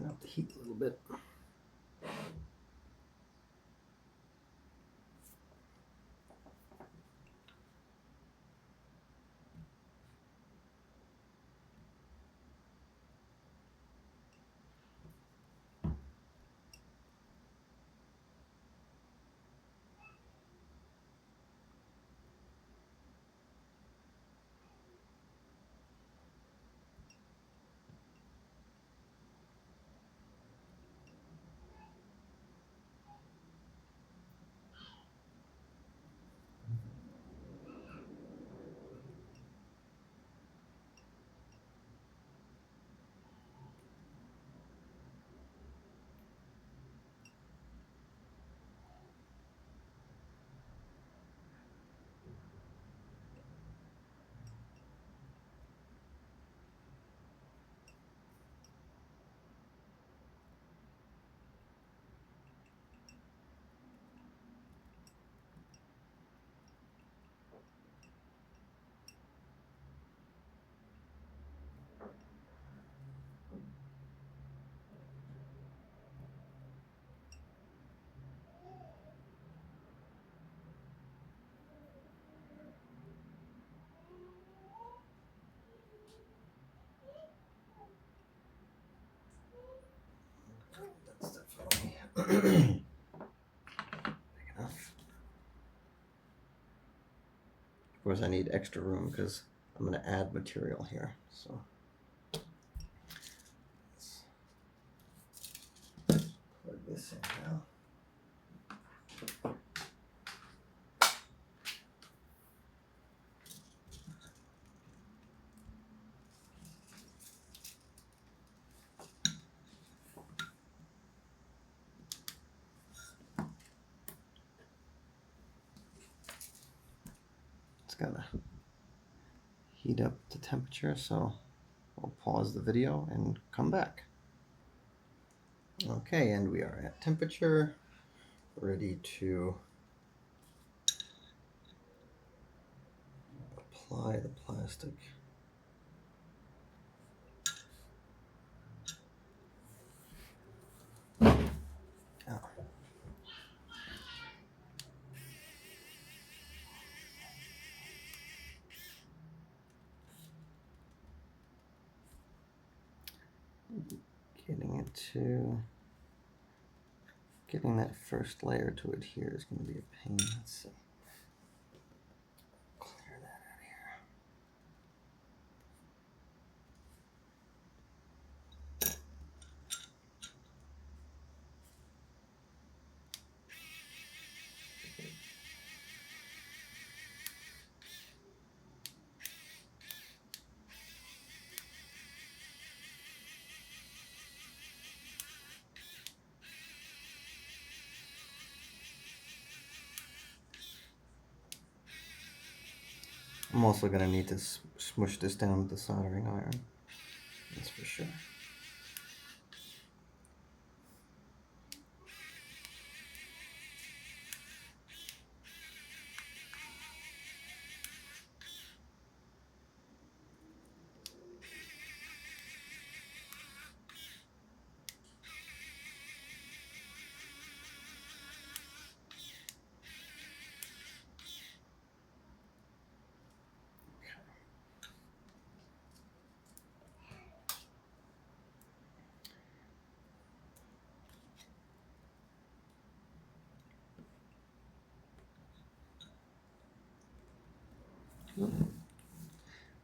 turn up the heat a little bit. That's definitely big enough. Of course, I need extra room because I'm going to add material here. So let's plug this in now. It's gonna heat up the temperature, so we'll pause the video and come back. Okay, and we are at temperature, ready to apply the plastic. Oh. Getting that first layer to adhere is going to be a pain. Let's see. Clear that out of here. I'm also going to need to smush this down with the soldering iron. That's for sure.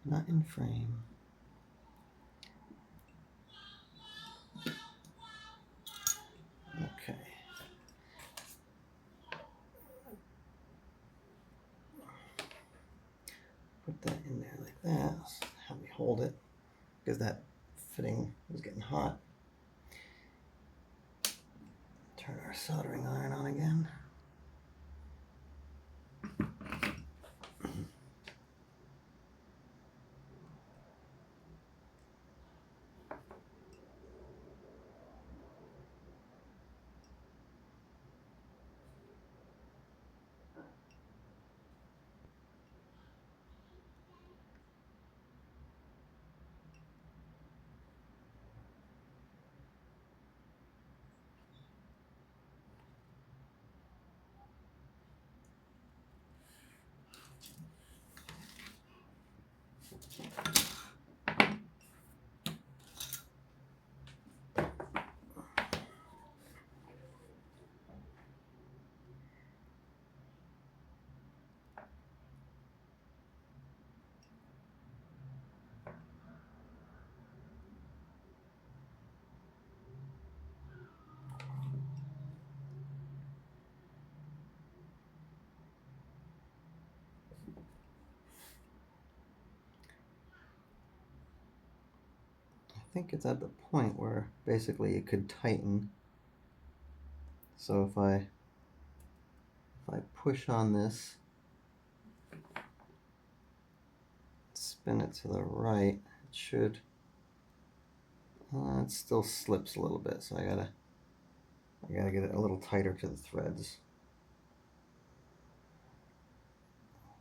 Not in frame. Okay. Put that in there like that. Help me hold it because that fitting was getting hot. Turn our soldering iron on again. think it's at the point where basically it could tighten. So if I push on this, spin it to the right, it should. It still slips a little bit, so I gotta get it a little tighter to the threads.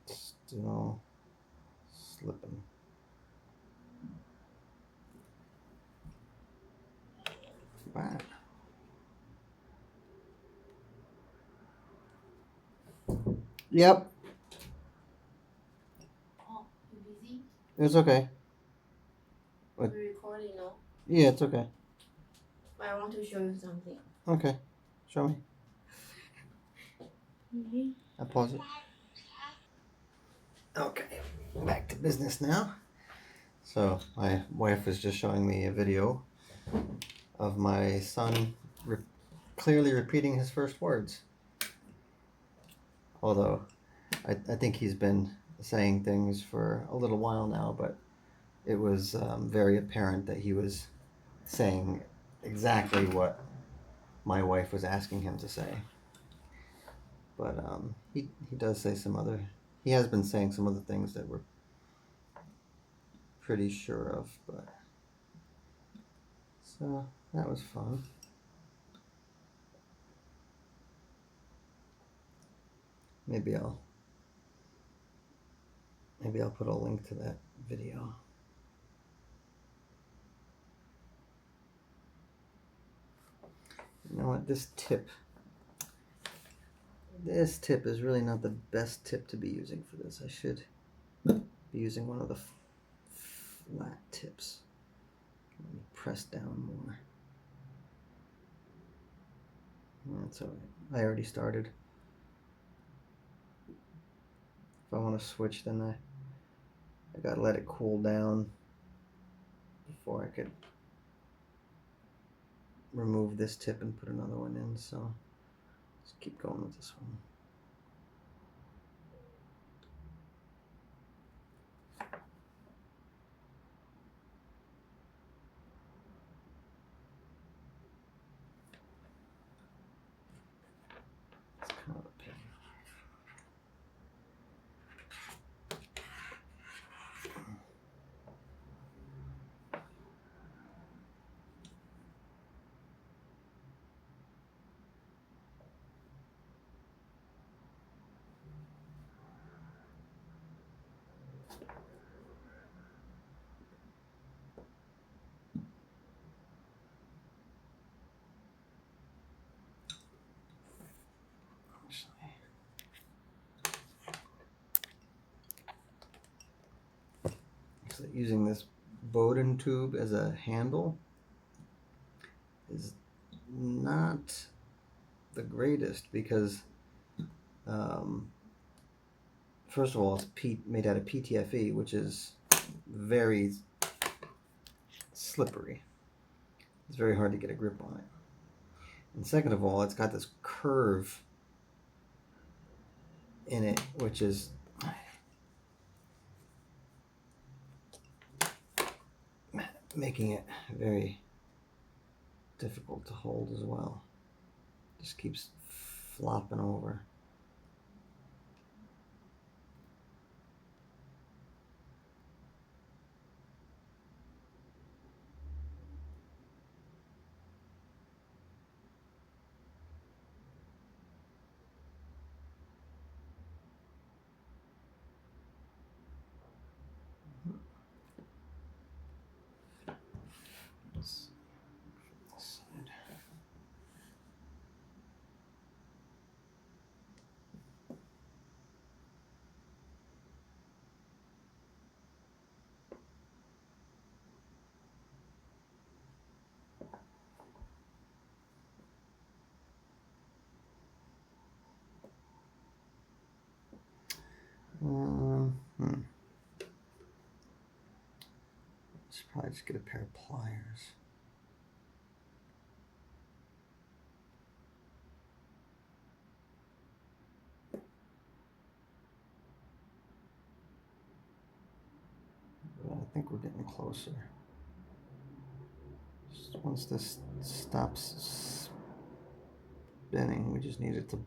Still slipping. Wow. Yep. Oh, you busy? It's okay. What? We're recording now. Yeah, it's okay. But I want to show you something. Okay. Show me. Mm-hmm. I'll pause it. Okay. Back to business now. So my wife was just showing me a video of my son clearly repeating his first words. Although I think he's been saying things for a little while now, but it was very apparent that he was saying exactly what my wife was asking him to say. But he does say some other. He has been saying some other things that we're pretty sure of, but so that was fun. Maybe I'll put a link to that video. You know what? This tip is really not the best tip to be using for this. I should be using one of the flat tips. Let me press down more. That's all right. I already started. If I want to switch, then I gotta let it cool down before I could remove this tip and put another one in. So let's keep going with this one. It's kind of a pain. Actually, using this Bowden tube as a handle is not the greatest because first of all, it's made out of PTFE, which is very slippery. It's very hard to get a grip on it. And second of all, it's got this curve in it, which is making it very difficult to hold as well. Just keeps flopping over. This side. Should probably just get a pair of pliers. But I think we're getting closer. Just once this stops spinning, we just need it to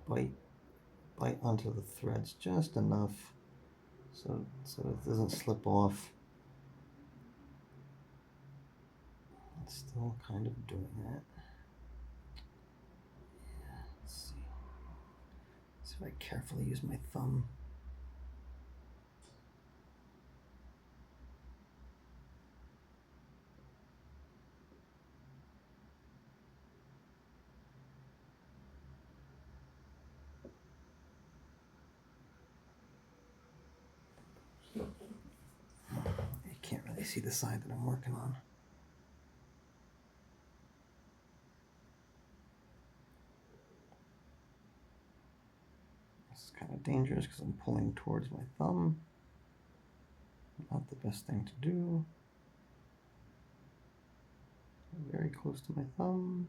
bite onto the threads just enough so it doesn't slip off. It's still kind of doing that. Let's see. See if I carefully use my thumb. You can't really see the side that I'm working on. It's kind of dangerous because I'm pulling towards my thumb. Not the best thing to do. Very close to my thumb.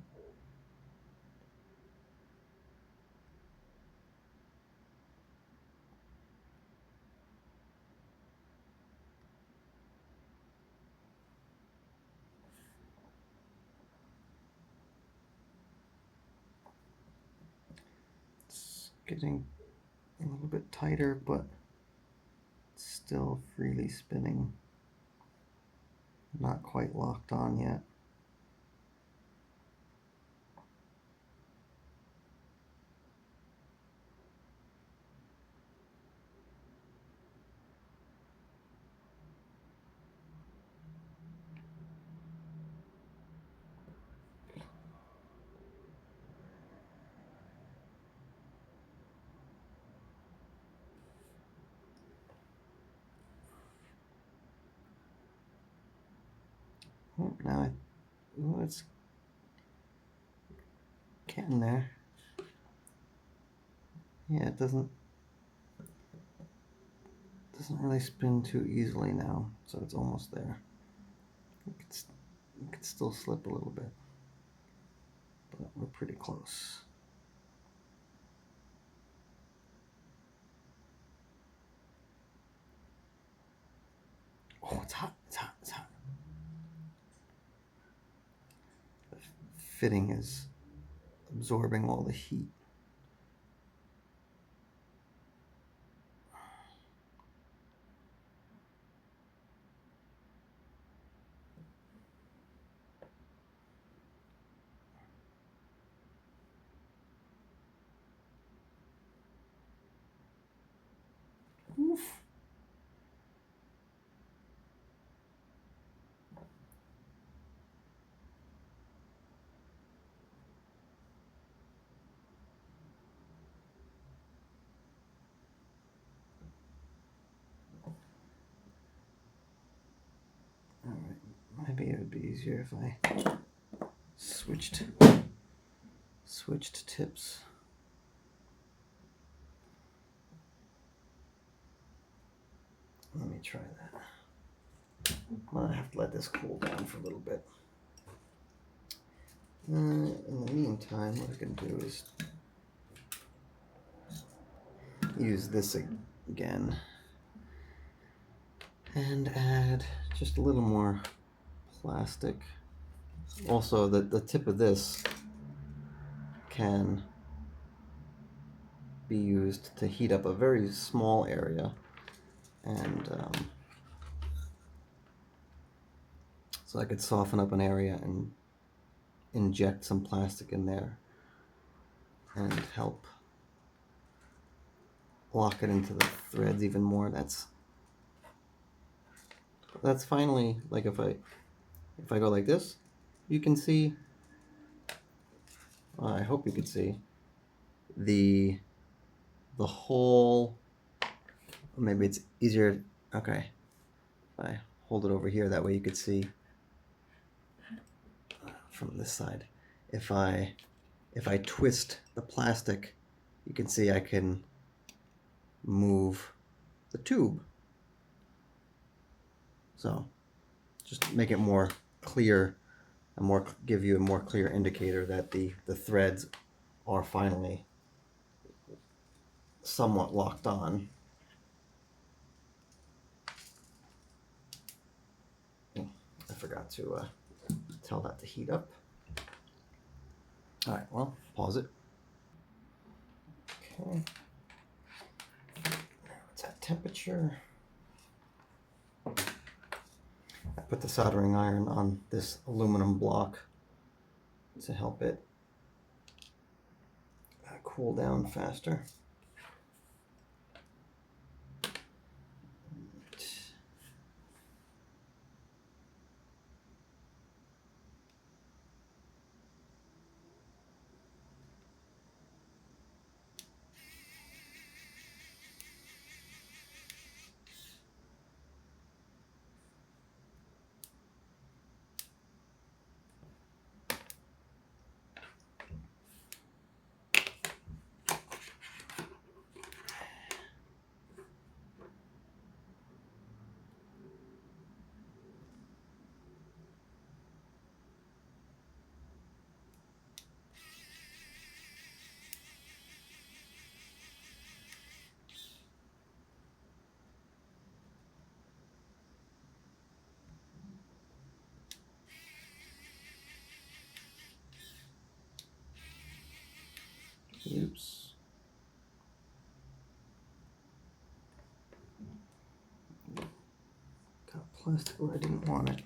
It's getting a little bit tighter, but still freely spinning. Not quite locked on yet. Oh, now it's getting there. Yeah, it doesn't really spin too easily now, so it's almost there. It could still slip a little bit, but we're pretty close. Oh, it's hot, it's hot, it's hot. The fitting is absorbing all the heat. Oof. All right, maybe it would be easier if I switched tips. Let me try that. I'm gonna have to let this cool down for a little bit. In the meantime, what I can do is use this again and add just a little more plastic. Also, the tip of this can be used to heat up a very small area, and so I could soften up an area and inject some plastic in there and help lock it into the threads even more. That's finally, like, if I go like this, you can see, I hope you can see the whole. Maybe it's easier. Okay, if I hold it over here, that way you could see from this side. If I twist the plastic, you can see I can move the tube. So just make it more clear and give you a more clear indicator that the threads are finally somewhat locked on. forgot to tell that to heat up. All right, well, pause it. Okay. Now it's at temperature. I put the soldering iron on this aluminum block to help it cool down faster. Oops. Got plastic where I didn't want it.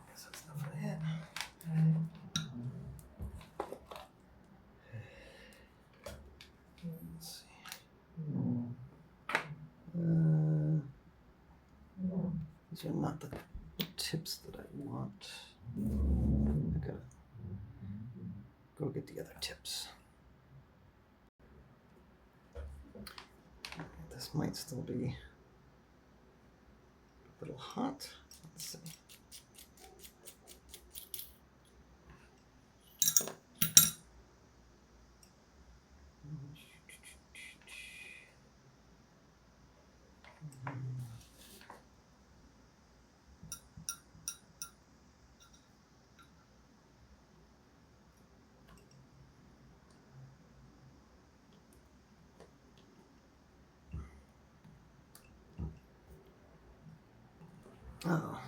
Guess that's enough of that. Let's see. These are not the tips that I want. I gotta go get the other tips. This might still be a little hot. Let's see. Oh.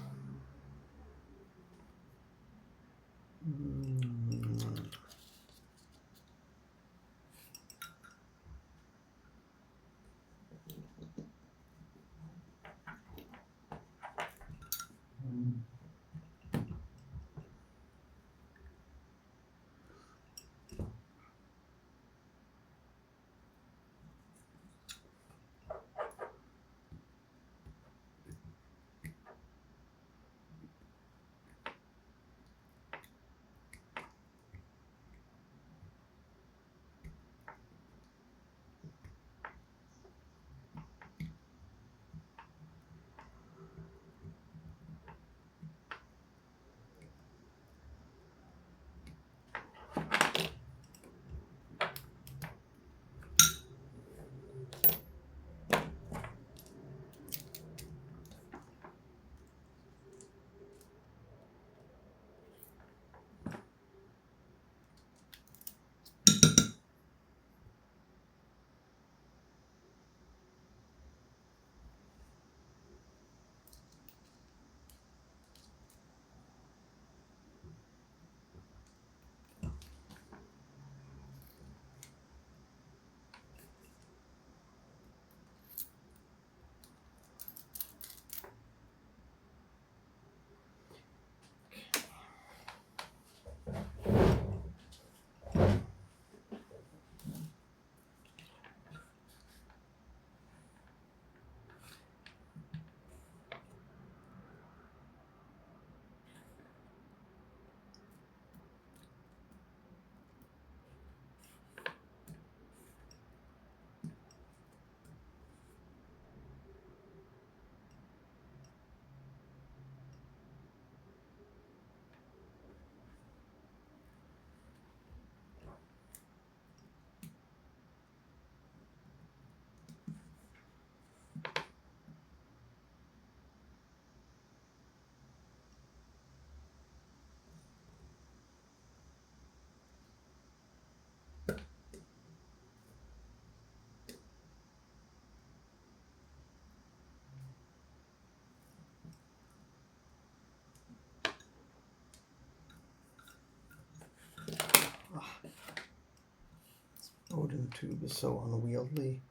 Odin tube is so unwieldy.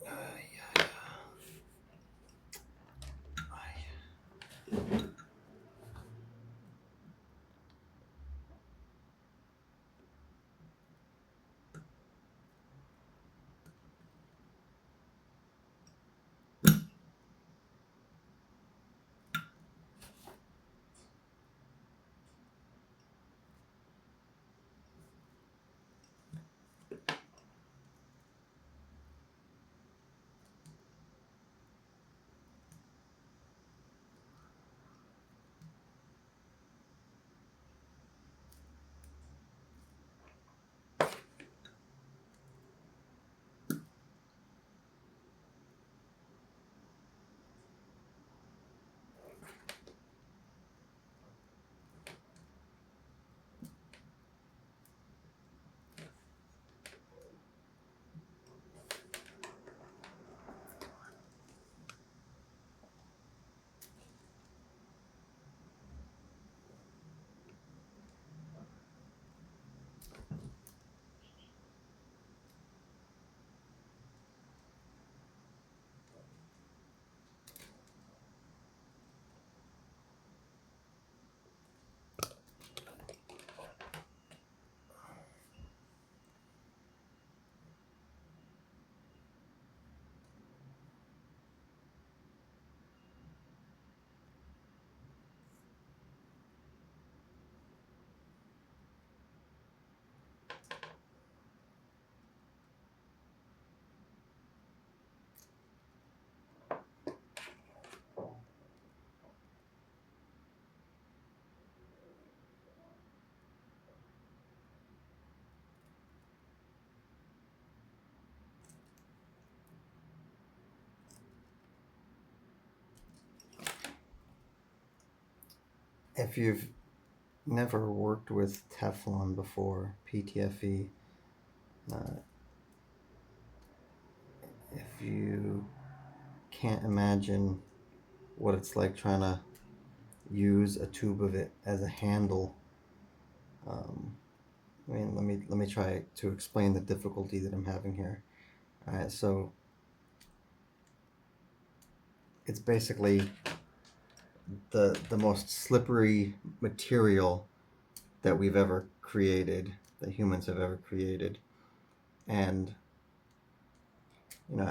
Yeah. If you've never worked with Teflon before, PTFE, uh, if you can't imagine what it's like trying to use a tube of it as a handle, um, I mean, let me try to explain the difficulty that I'm having here. All right, so it's basically the most slippery material that we've ever created, that humans have ever created, and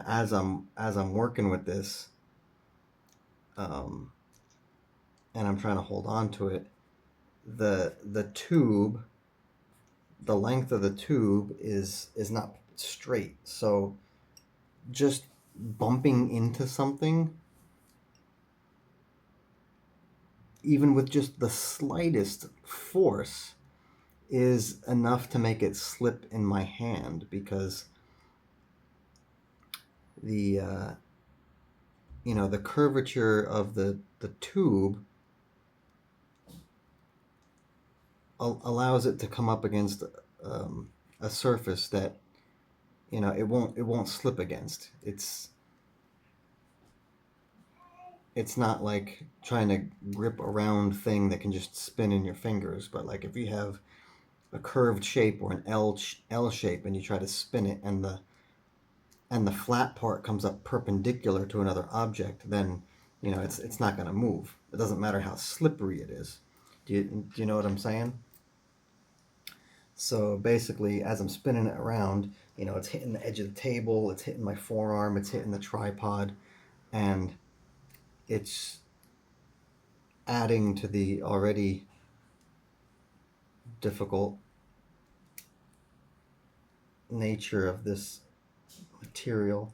as I'm working with this, um, and I'm trying to hold on to it, the tube, the length of the tube is not straight, so just bumping into something, even with just the slightest force, is enough to make it slip in my hand, because the the curvature of the tube allows it to come up against a surface that it won't slip against. It's not like trying to grip a round thing that can just spin in your fingers, but like if you have a curved shape or an L shape and you try to spin it, and the flat part comes up perpendicular to another object, then it's not going to move. It doesn't matter how slippery it is. Do you know what I'm saying? So basically, as I'm spinning it around, it's hitting the edge of the table, it's hitting my forearm, it's hitting the tripod, and it's adding to the already difficult nature of this material.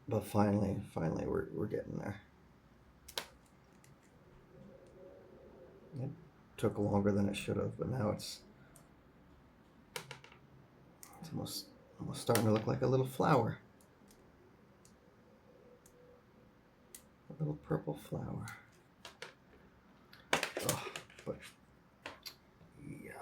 But finally, we're getting there. It took longer than it should have, but now it's almost starting to look like a little flower, a little purple flower. Oh, but yeah.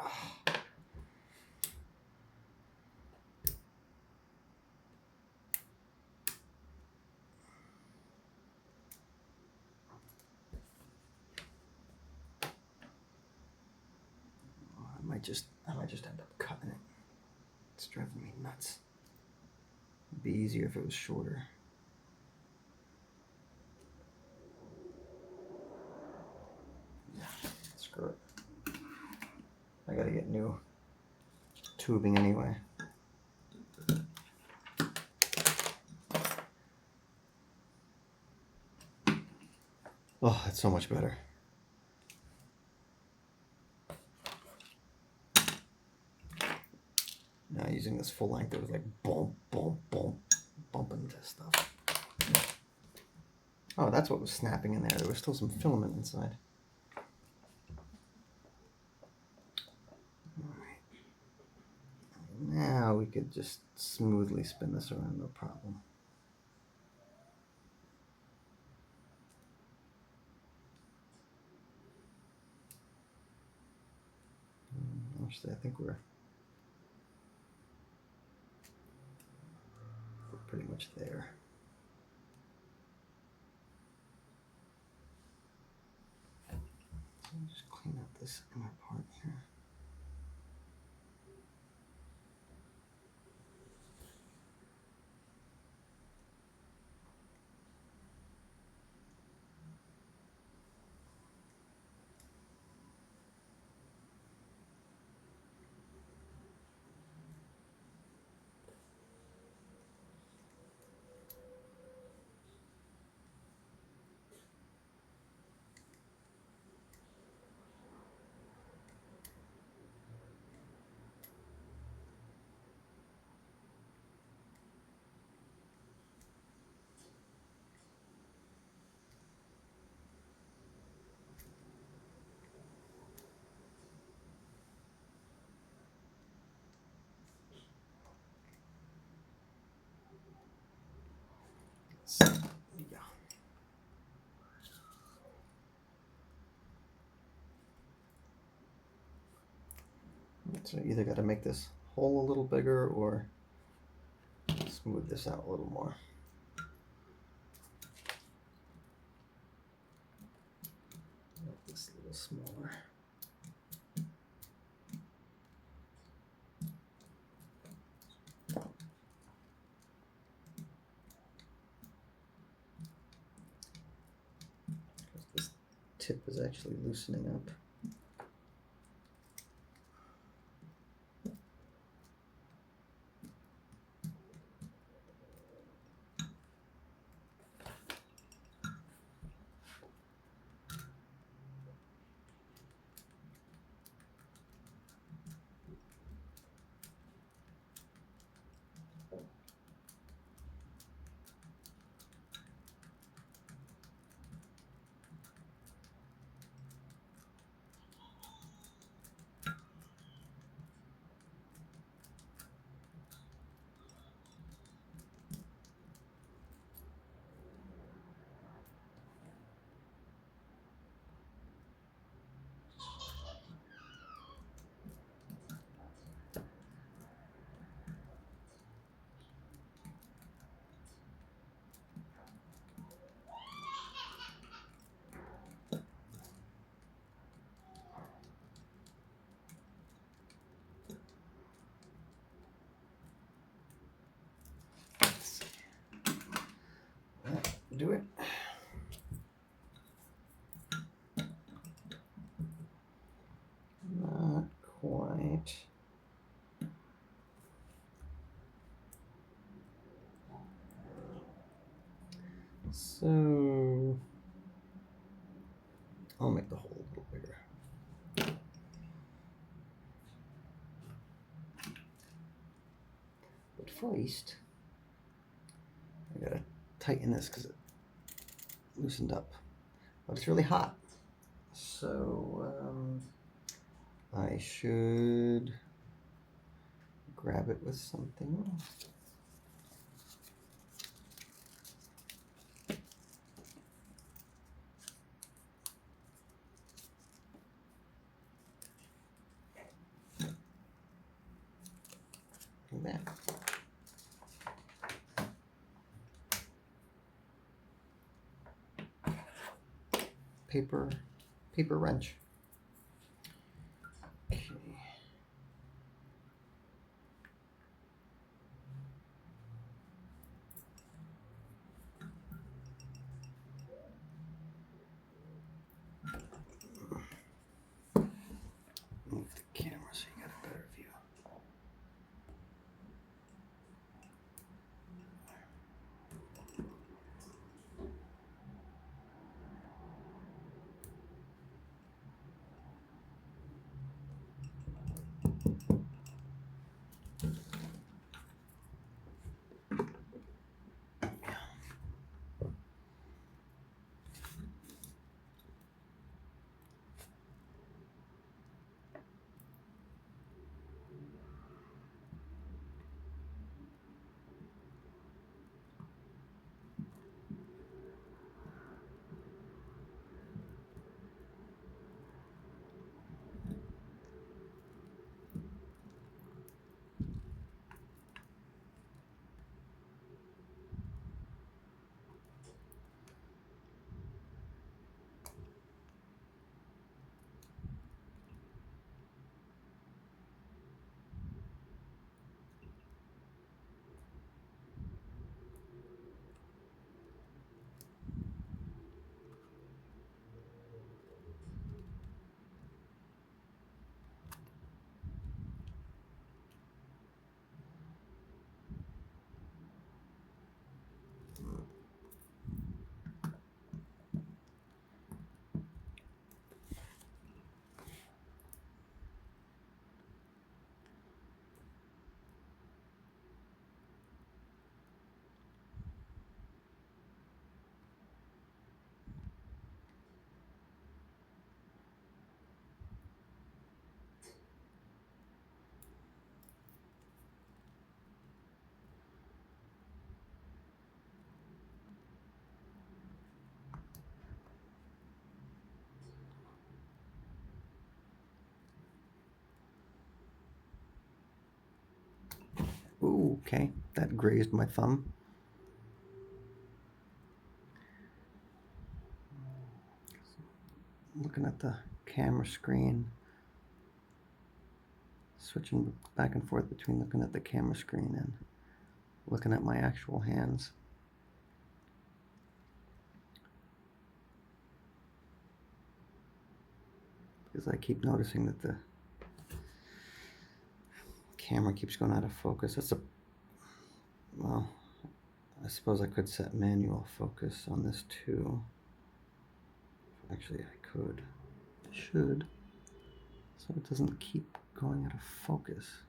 My might just end up cutting it. It's driving me nuts. It'd be easier if it was shorter. Yeah, screw it. I gotta get new tubing anyway. Oh, that's so much better. Now using this full length, it was like boom, boom, boom, bumping into stuff. Oh, that's what was snapping in there. There was still some filament inside. All right. Now we could just smoothly spin this around, no problem. Actually, I think we're pretty much there. So just clean up this inner part here. So, yeah. So either got to make this hole a little bigger or smooth this out a little more. Make this a little smaller. This tip is actually loosening up. Do it. Not quite. So I'll make the hole a little bigger. But first, I gotta tighten this because it loosened up. But it's really hot. So I should grab it with something. Like that. Paper wrench. Okay. Okay, that grazed my thumb. Looking at the camera screen, switching back and forth between looking at the camera screen and looking at my actual hands. Because I keep noticing that the camera keeps going out of focus. Well, I suppose I could set manual focus on this too. Actually, I could. I should. So it doesn't keep going out of focus.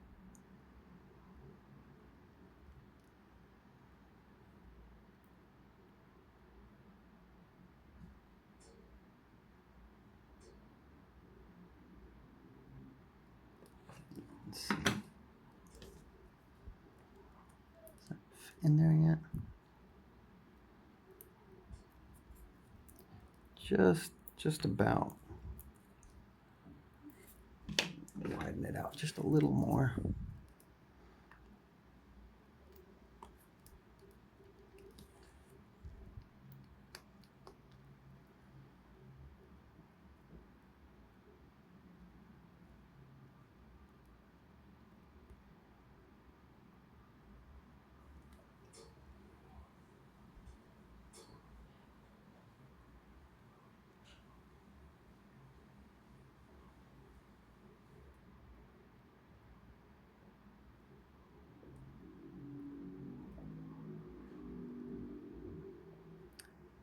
Let's see. Is that in there yet? Just about. Widen it out just a little more.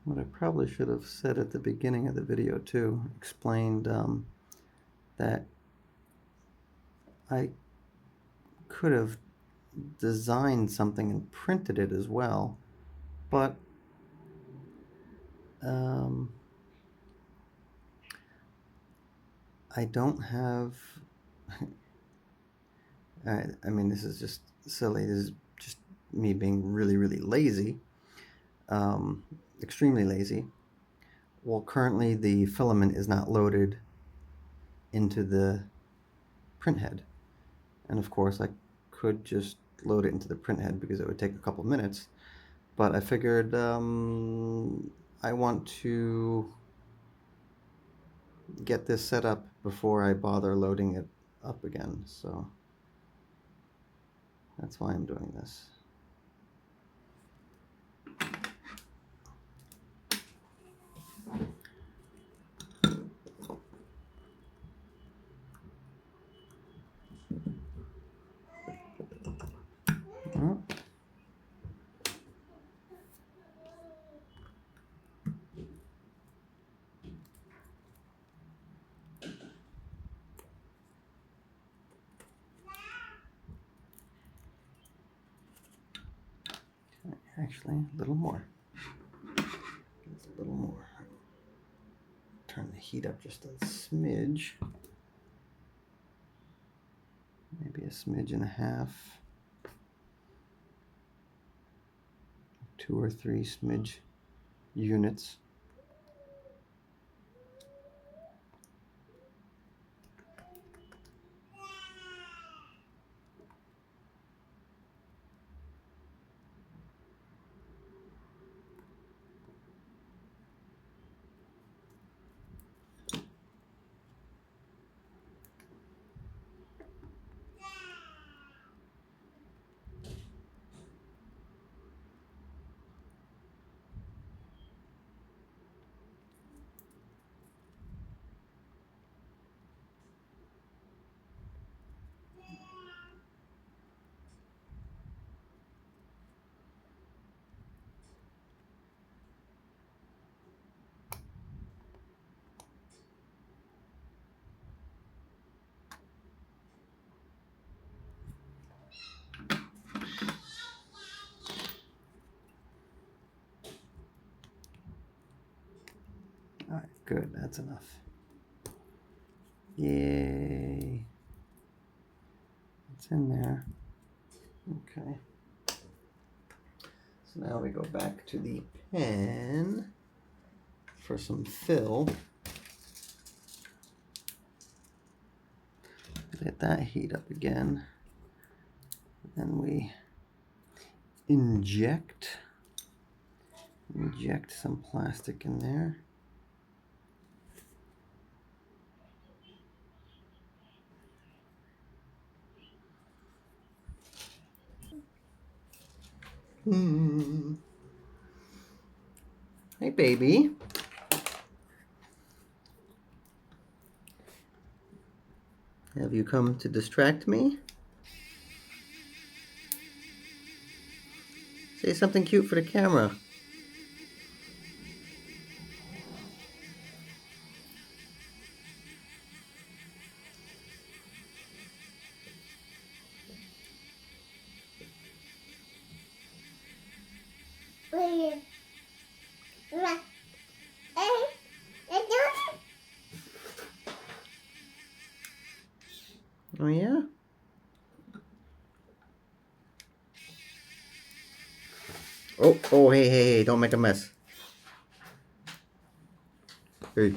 What I probably should have said at the beginning of the video too, explained that I could have designed something and printed it as well, but I don't have. I mean, this is just silly. This is just me being really, really lazy, extremely lazy. Well, currently the filament is not loaded into the printhead, and of course I could just load it into the printhead because it would take a couple minutes. But I figured I want to get this set up before I bother loading it up again, so that's why I'm doing this. Oh. Actually, a little more. Just a little more. Turn the heat up just a smidge. Maybe a smidge and a half. 2 or 3 smidge units. All right, good, that's enough. Yay. It's in there. Okay. So now we go back to the pen for some fill. Let that heat up again. Then we inject some plastic in there. Hey, baby. Have you come to distract me? Say something cute for the camera. Oh, yeah? Oh, hey, don't make a mess. Hey.